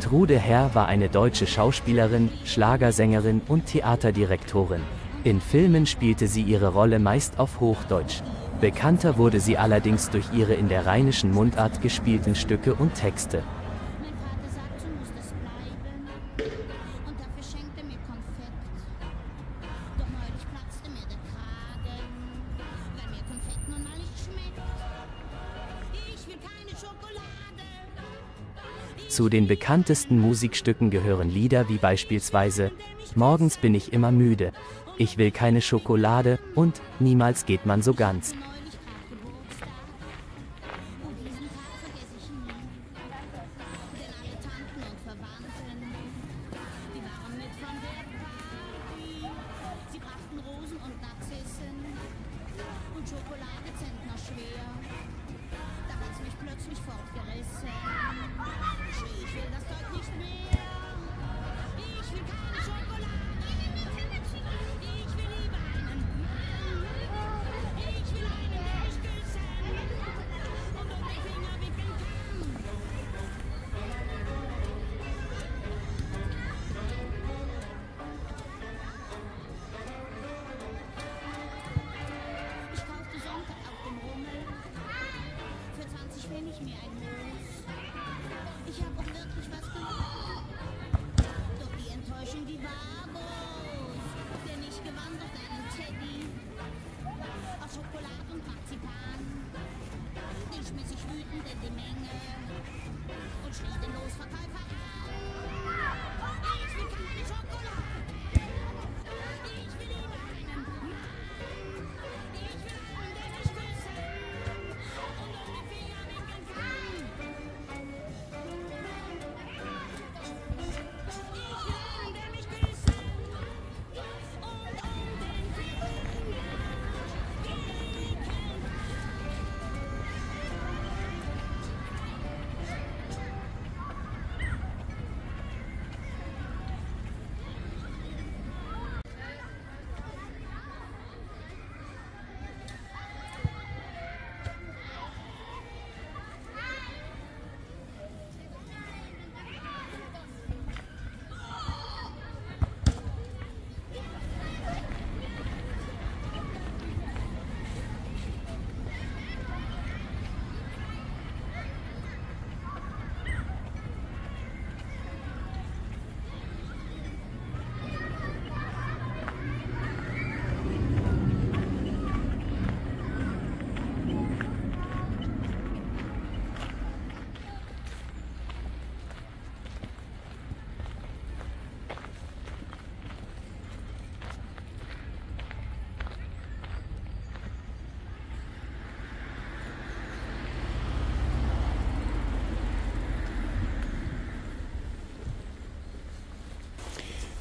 Trude Herr war eine deutsche Schauspielerin, Schlagersängerin und Theaterdirektorin. In Filmen spielte sie ihre Rolle meist auf Hochdeutsch. Bekannter wurde sie allerdings durch ihre in der rheinischen Mundart gespielten Stücke und Texte. Mein Vater sagt, so muss das bleiben. Und dafür schenkt er mir Konfekt. Doch neulich platzte mir der Kragen, weil mir Konfekt nun mal nicht schmeckt. Ich will keine Schokolade. Zu den bekanntesten Musikstücken gehören Lieder wie beispielsweise Morgens bin ich immer müde, Ich will keine Schokolade und Niemals geht man so ganz. Neulich grad Geburtstag. Und diesen Tag vergesse ich nie. Denn alle Tanten und Verwandten, die waren mit von der Party. Sie brachten Rosen und Narzissen und Schokolade zentnerschwer. Da hat's mich plötzlich fortgerissen. Ich will das Zeug nicht mehr. Ich will keine Schokolade. Ich will lieber einen Mann. Ich will einen, der mich küssen und um den Finger wickeln kann. Ich kaufte Sonntag auf dem Rummel für 20 Pfennig mir ein Moos. Ich hab auch wirklich was geholt. Doch die Enttäuschung, die war groß. Denn ich gewann doch einen Teddy aus Schokolade und Marzipan. Den schmiss ich wütend in die Menge und schrie den Losverkäufer an. Ich will keine Schokolade. Ich will lieber einen Mann. Ich will einen, der mich küssen und um den Finger wickeln kann. Ich will einen, der mich küssen und um den Finger wickeln kann.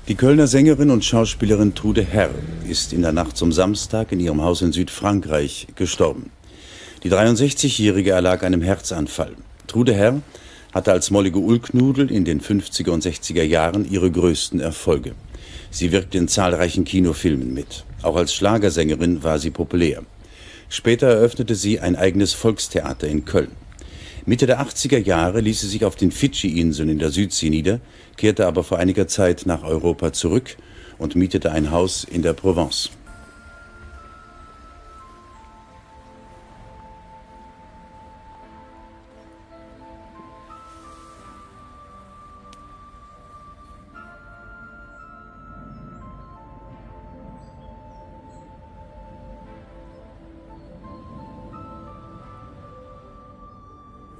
Die Kölner Sängerin und Schauspielerin Trude Herr ist in der Nacht zum Samstag in ihrem Haus in Südfrankreich gestorben. Die 63-Jährige erlag einem Herzanfall. Trude Herr hatte als mollige Ulknudel in den 50er und 60er Jahren ihre größten Erfolge. Sie wirkte in zahlreichen Kinofilmen mit. Auch als Schlagersängerin war sie populär. Später eröffnete sie ein eigenes Volkstheater in Köln. Mitte der 80er Jahre ließ sie sich auf den Fidschi-Inseln in der Südsee nieder, kehrte aber vor einiger Zeit nach Europa zurück und mietete ein Haus in der Provence.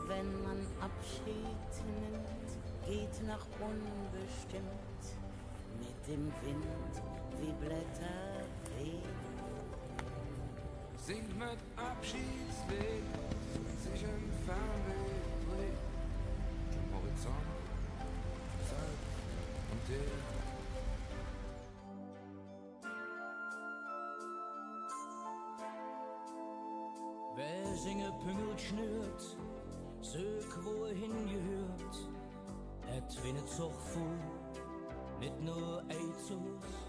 Wenn man Abschied nimmt, geht nach unbestimmt, mit dem Wind wie Blätter wehen. Singt mit Abschiedslied, sich im Fernweh dreht, Horizont, Zeit und Tee. Wer singe Püngel schnürt, sög wo er hingehört, et winnet so voll, nicht nur Eizus.